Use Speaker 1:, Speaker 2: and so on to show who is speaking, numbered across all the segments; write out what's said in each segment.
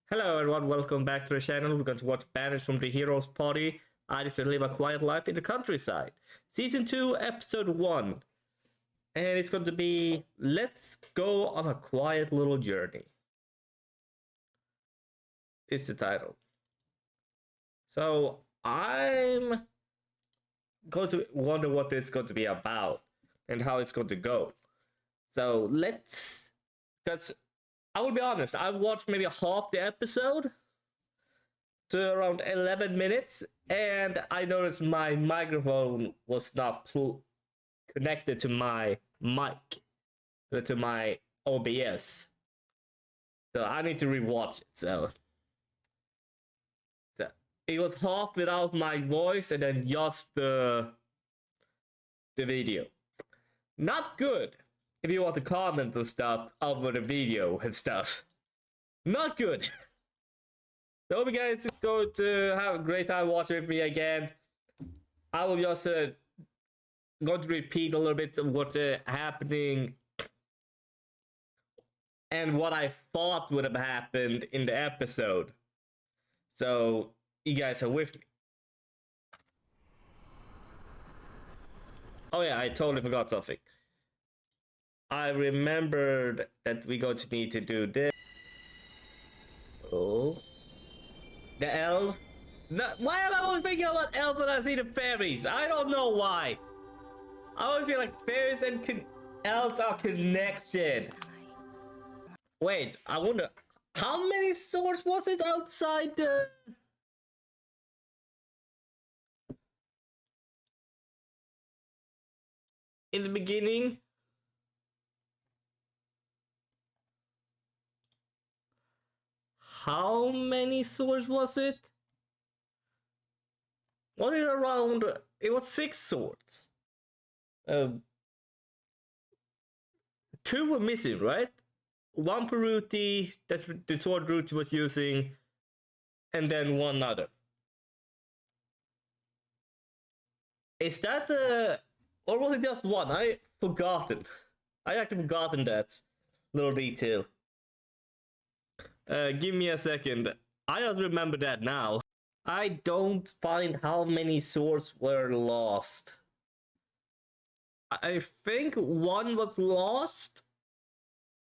Speaker 1: Hello everyone, welcome back to the channel. We're going to watch Banished from the Heroes Party. I just live a quiet life in the countryside. Season 2, Episode 1. And it's going to be, let's go on a quiet little journey. Is the title. So, I'm going to wonder what it's going to be about and how it's going to go. So, because I will be honest, I watched maybe half the episode to around 11 minutes, and I noticed my microphone was not connected to my mic, to my OBS. So I need to rewatch it. So it was half without my voice and then just the video. Not good if you want to comment and stuff over the video and stuff. Not good. So hope you guys go to have a great time watching with me again. I will just going to repeat a little bit of what's happening and what I thought would have happened in the episode. So you guys are with me. Oh yeah, I totally forgot something. I remembered that we're going to need to do this. Oh. The elf? No, why am I always thinking about elf when I see the fairies? I don't know why. I always feel like fairies and elves are connected. Wait, I wonder, how many swords was it outside the... in the beginning? How many swords was it? Was it around... it was 6 swords. 2 were missing, right? 1 for Ruti, that's the sword Ruti was using, and then 1 other. Is that the... or was it just 1? I forgotten. I actually forgotten that little detail. Give me a second. I just remember that now. I don't find how many swords were lost. I think 1 was lost,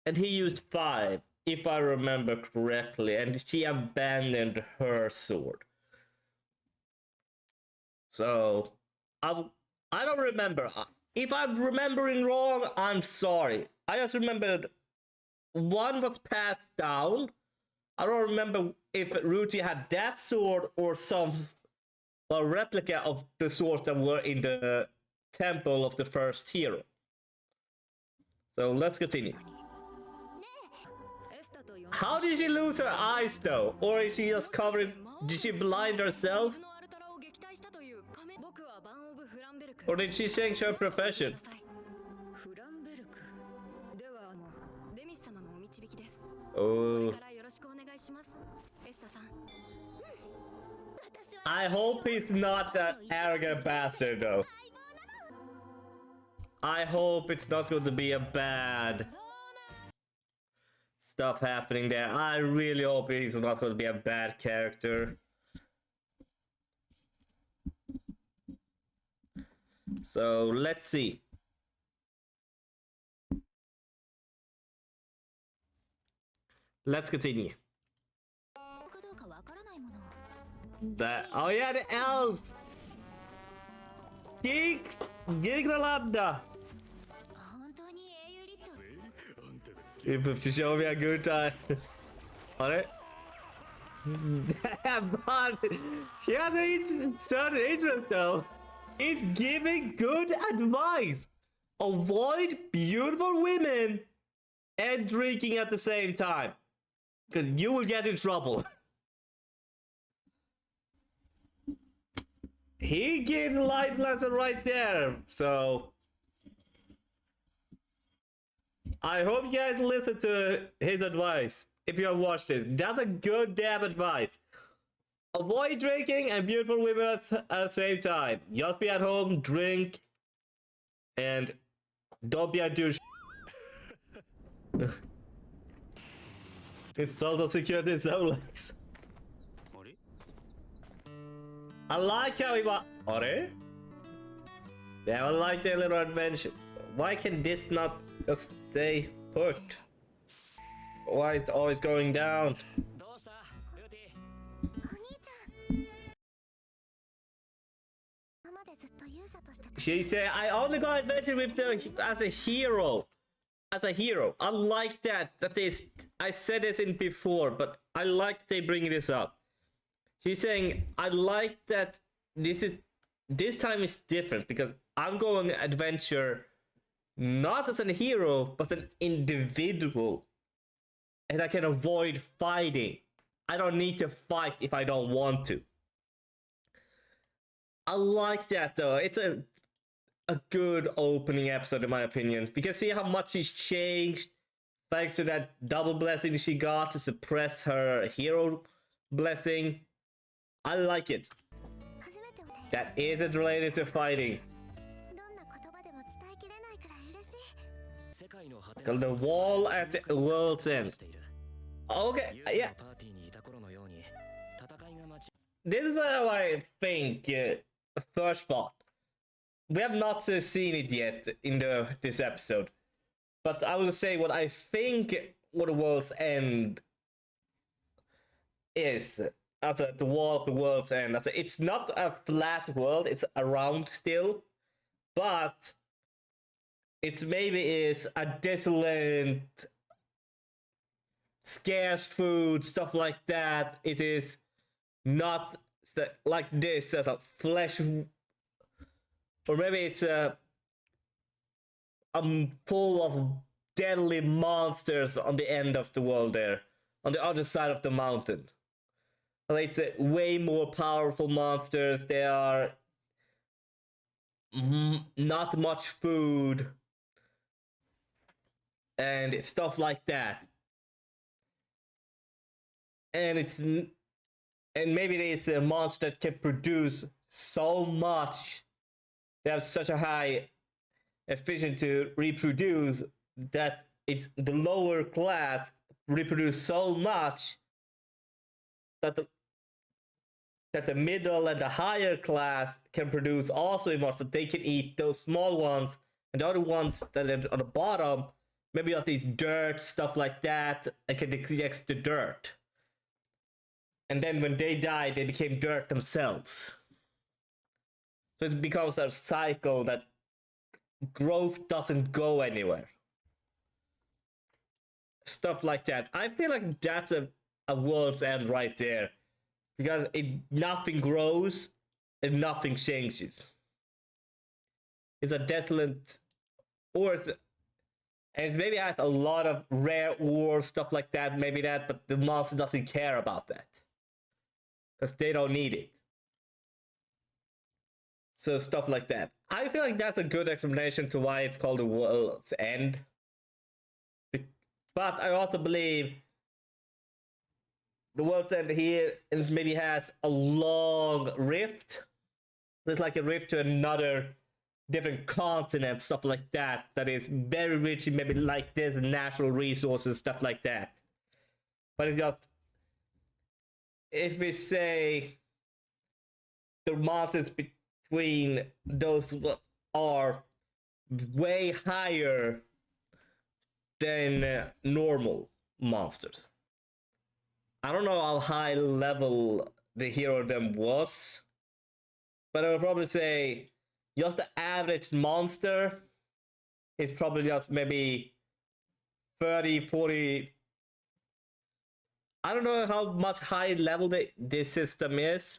Speaker 1: and he used 5, if I remember correctly, and she abandoned her sword. So, I don't remember. If I'm remembering wrong, I'm sorry. I just remembered 1 was passed down. I don't remember if Ruti had that sword or a replica of the swords that were in the temple of the first hero. So let's continue. How did she lose her eyes though? Or is she just covered? Did she blind herself? Or did she change her profession? Oh. I hope he's not that arrogant bastard though. I hope it's not going to be a bad stuff happening there. I really hope he's not going to be a bad character. So let's see. Let's continue. Oh yeah, the elves! Gigralanda! To show me a good time. Alright. But she has a certain interest though. It's giving good advice. Avoid beautiful women and drinking at the same time. Because you will get in trouble. He gives a life lesson right there, so I hope you guys listen to his advice if you have watched it. That's a good damn advice. Avoid drinking and beautiful women at the same time. Just be at home, drink, and don't be a douche. It's social security in Solex. I like how he was. Are? Yeah, I like their little adventure. Why can this not just stay put? Why is it always going down? She said, I only got adventure with the as a hero. As a hero. I like that. That is, I said this in before, but I like that they bring this up. She's saying, I like that this time is different because I'm going adventure not as a hero, but an individual. And I can avoid fighting. I don't need to fight if I don't want to. I like that though. It's a good opening episode in my opinion. Because see how much she's changed thanks to that double blessing she got to suppress her hero blessing. I like it. That isn't related to fighting. The wall at the world's end. Okay, yeah. This is how I think Thirst fought. We have not seen it yet in this episode. But I will say what I think what the world's end is. As the wall of the world's end. It's not a flat world, it's a round still. But it's maybe is a desolate, scarce food, stuff like that. It is not like this as a flesh, or maybe it's full of deadly monsters on the end of the world there, on the other side of the mountain. Like it's way more powerful monsters. They are not much food and stuff like that. And maybe there's a monster that can produce so much. They have such a high efficiency to reproduce that it's the lower class reproduce so much that the middle and the higher class can produce also much, so they can eat those small ones, and the other ones that are on the bottom maybe just these dirt stuff like that and can extract the dirt. And then when they die, they became dirt themselves. So it becomes a cycle that growth doesn't go anywhere. Stuff like that. I feel like that's a world's end right there. Because nothing grows and nothing changes. It's a desolate, or and it maybe has a lot of rare ore, stuff like that, maybe that, but the monster doesn't care about that. Because they don't need it. So stuff like that. I feel like that's a good explanation to why it's called the world's end. But I also believe the world's end here maybe has a long rift. It's like a rift to another different continent, stuff like that. That is very rich in maybe like this natural resources, stuff like that. But it's just, if we say the mountains between those are way higher than normal monsters. I don't know how high level the hero of them was, but I would probably say just the average monster is probably just maybe 30, 40. I don't know how much high level this system is.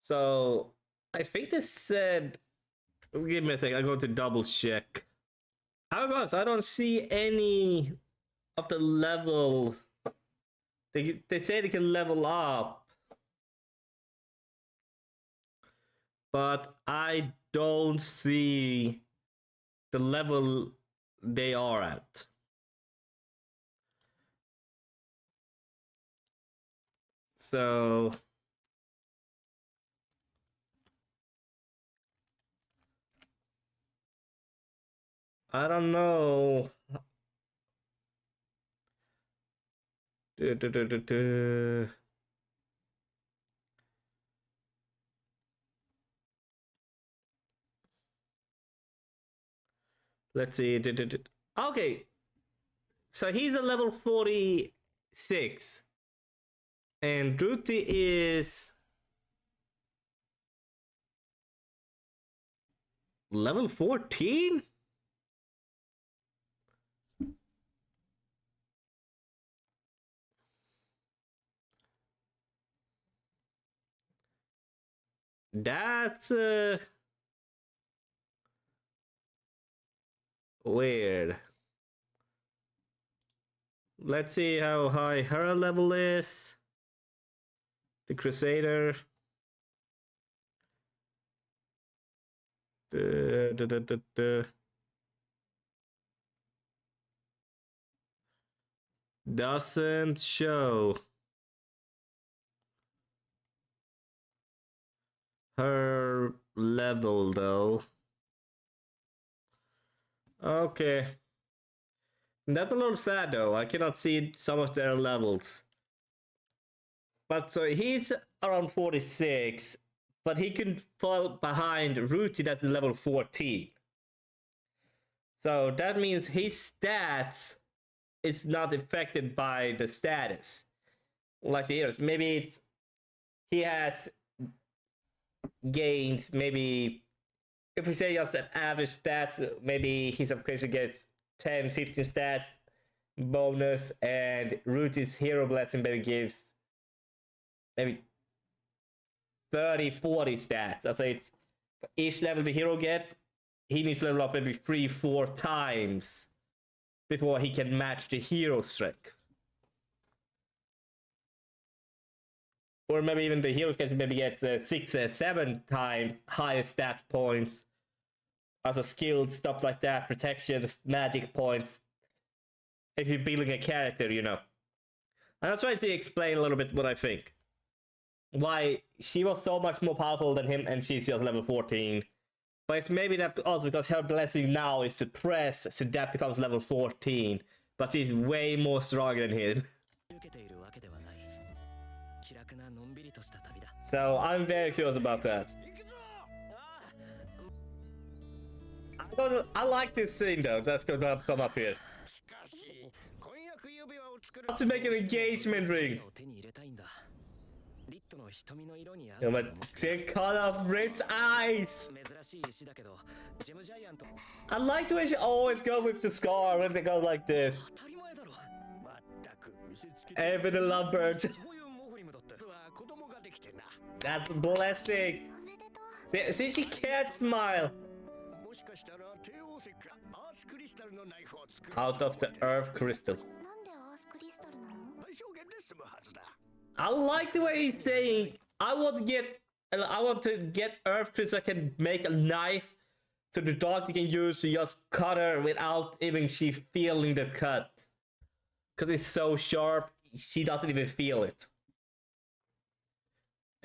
Speaker 1: So I think they said, give me a second, I'm going to double check. However, I don't see any of the level. They say they can level up, but I don't see the level they are at. So I don't know. Du- du- du- du- du. Let's see. Okay, so he's a level 46, and Druti is level 14. That's weird. Let's see how high her level is. The Crusader. Doesn't show her level though. Okay. That's a little sad though. I cannot see some of their levels. But so he's around 46, but he can fall behind Ruti that's level 14. So that means his stats is not affected by the status. Like the heroes. Maybe it's he has gained maybe if we say just an average stats, maybe his upgradation gets 10, 15 stats bonus, and Ruti's hero blessing maybe gives maybe 30, 40 stats. Also, it's each level the hero gets, he needs to level up maybe 3, 4 times before he can match the hero strength. Or maybe even the hero sketch maybe gets 6, 7 times higher stats points. Also skills, stuff like that, protection, magic points. If you're building a character, you know. And I'll try to explain a little bit what I think. Why she was so much more powerful than him and she's just level 14. But it's maybe that also because her blessing now is suppressed, so that becomes level 14. But she's way more stronger than him. So I'm very curious about that. I like this scene though, that's gonna come up here. How to make an engagement ring. Yeah, but see, cut off Rit's eyes. I like the way she always go with the scar when they go like this. Even the lovebirds. That's a blessing. See, she can't smile. Out of the earth crystal. I like the way he's saying, I want to get earth crystal so I can make a knife so the doctor can use to just cut her without even she feeling the cut. Because it's so sharp, she doesn't even feel it.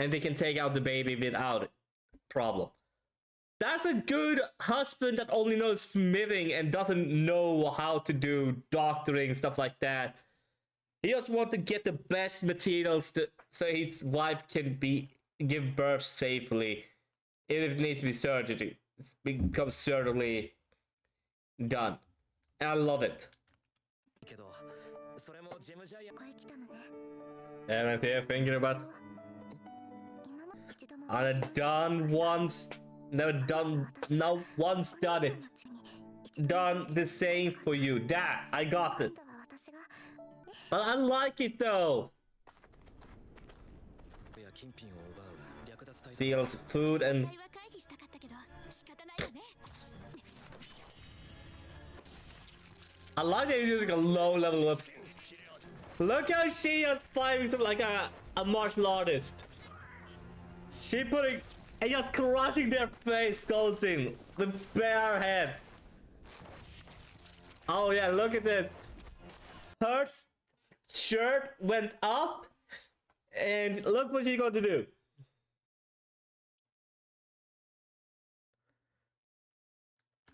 Speaker 1: And they can take out the baby without it. Problem. That's a good husband that only knows smithing and doesn't know how to do doctoring, stuff like that. He just wants to get the best materials so his wife can give birth safely. If it needs to be surgery, it becomes surgically done. And I love it. And I'm here thinking about I've done once, never done, not once done it. Done the same for you. That, I got it. But I like it though. Steals food and... I like that he's using a low level weapon. Look how she is fighting something like a martial artist. She putting and just crushing their face, skulls in with bare head. Oh yeah, look at this. Her shirt went up, and look what she's going to do.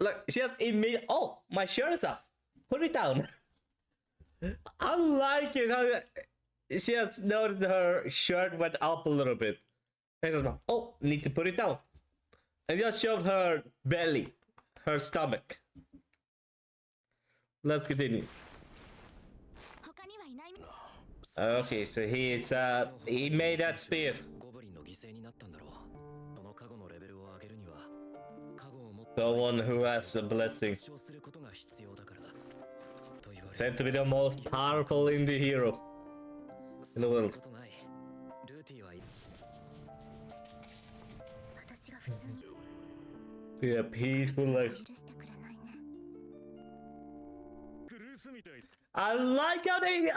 Speaker 1: Look, she has immediate. Oh, my shirt is up. Put it down. I like it how she has noticed her shirt went up a little bit. And she's like, oh, need to put it down. And just showed her belly, her stomach. Let's continue. Okay, so he made that spear. The one who has the blessing. Said to be the most powerful indie hero in the world. Yeah, peaceful life. I like how they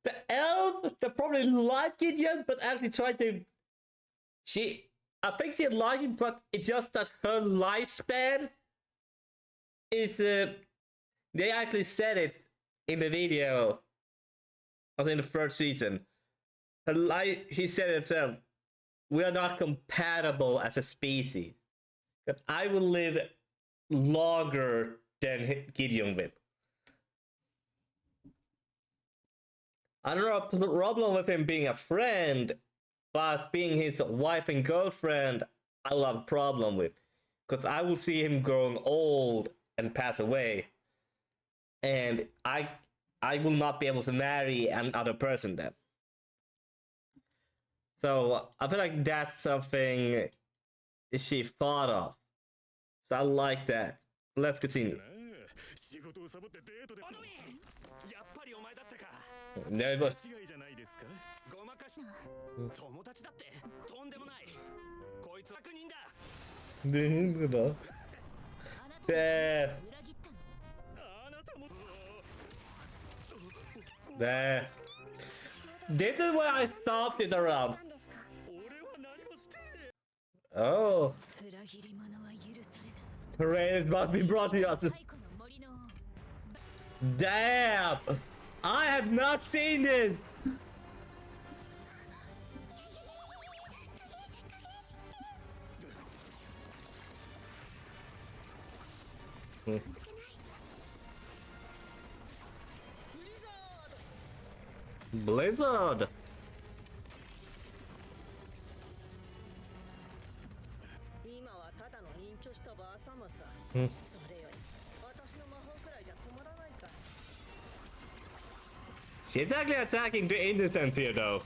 Speaker 1: the elf, they probably like it yet, but actually try to. I think she liked it, but it's just that her lifespan is. They actually said it in the video. I was in the first season. She said it herself. We are not compatible as a species. But I will live longer than Gideon will. I don't have a problem with him being a friend, but being his wife and girlfriend, I will have a problem with. Because I will see him growing old and pass away. And I will not be able to marry another person then. So I feel like that's something she thought of. So I like that. Let's continue. Yeah, but... There. This is where I stopped it around. Oh. Terrain is about to be brought to you. Damn! I have not seen this! Blizzard! She's actually attacking the innocent here though.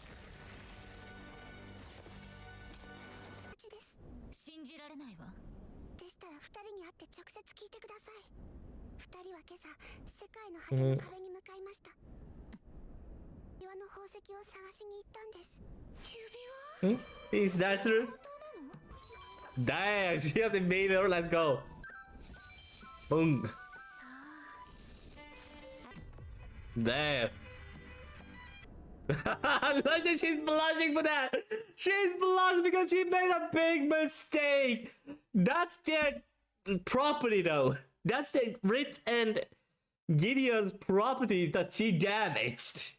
Speaker 1: Is that true? Damn, she hasn't made her. Let's go. Boom. Damn. Look, she's blushing for that. She's blushing because she made a big mistake. That's their property, though. That's the Rit and Gideon's property that she damaged.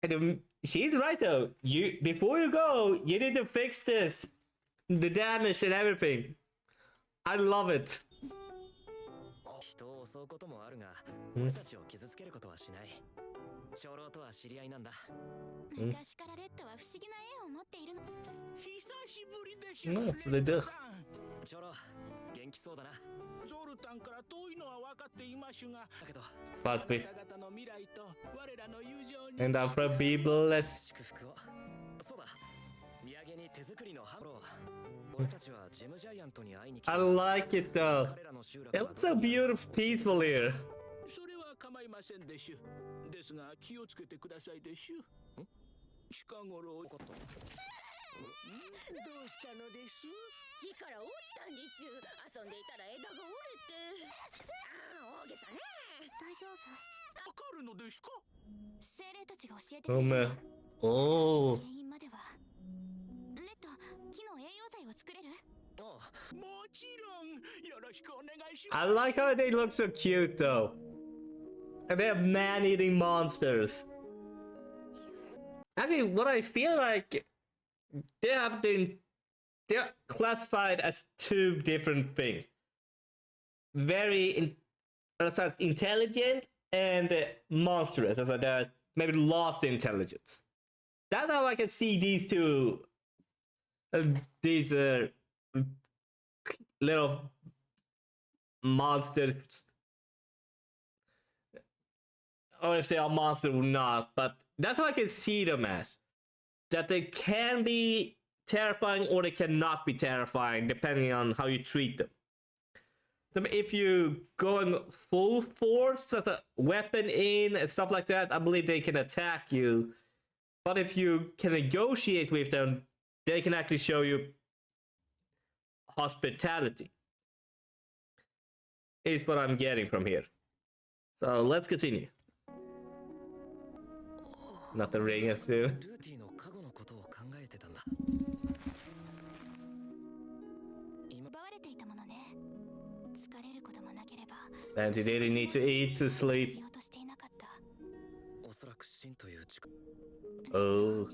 Speaker 1: And she's right, though. Before you go, you need to fix this, the damage and everything. I love it. They do. But we and after be blessed. I like it though. It looks so beautiful, peaceful here. Oh man. Oh. I like how they look so cute though. And they have man-eating monsters. I mean, what I feel like they're classified as two different things. Very intelligent and monstrous, as I said, maybe lost intelligence. That's how I can see these two, these little monsters, or if they are monsters or not. But that's how I can see them as. That they can be terrifying or they cannot be terrifying, depending on how you treat them. If you going full force with a weapon in and stuff like that, I believe they can attack you. But if you can negotiate with them, they can actually show you hospitality. Is what I'm getting from here. So let's continue. Not the ring as soon. And he didn't need to eat to sleep. Oh.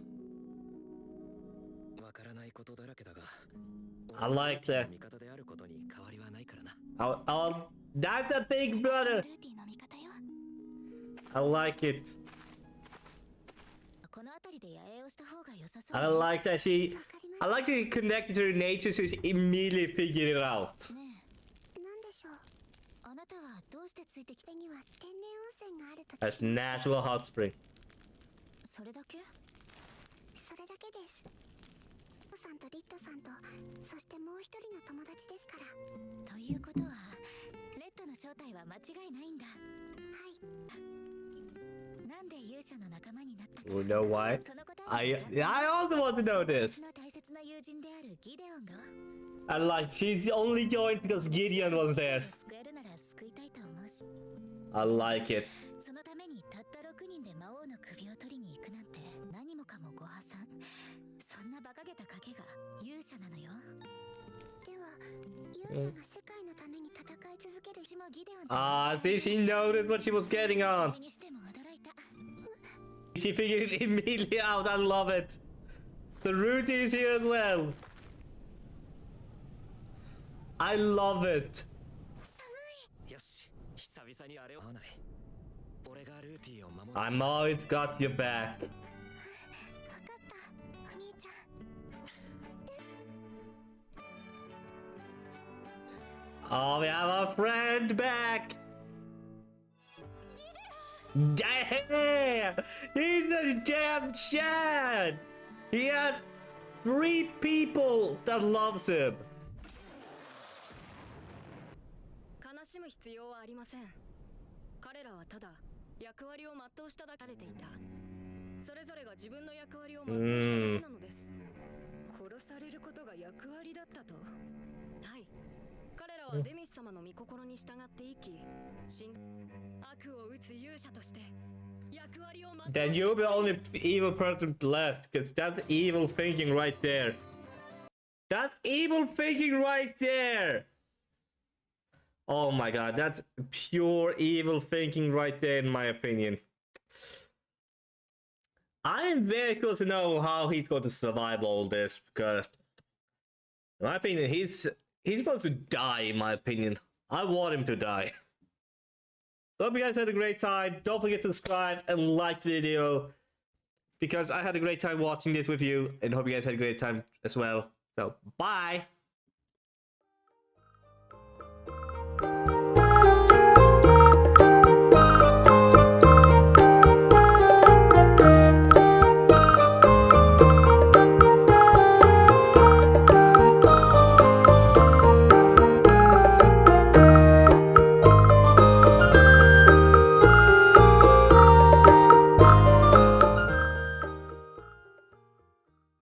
Speaker 1: I like that. Oh, that's a big brother. I like it. I like that I like she connected to her nature, so she immediately figured it out. That's natural hot spring. You know why? I also want to know this. I like she's only joined because Gideon was there. I like it. See, she noticed what she was getting on. She figured it immediately out. I love it. The routine is here as well. I love it. I'm always got your back. Oh, we have our friend back. Damn! He's a damn Chad! He has 3 people that loves him. Then you're the only evil person left, because that's evil thinking right there. That's evil thinking right there! Oh my god, that's pure evil thinking right there, in my opinion. I am very curious to know how he's going to survive all this, because in my opinion, he's supposed to die, in my opinion. I want him to die. So hope you guys had a great time. Don't forget to subscribe and like the video, because I had a great time watching this with you, and hope you guys had a great time as well. So, bye!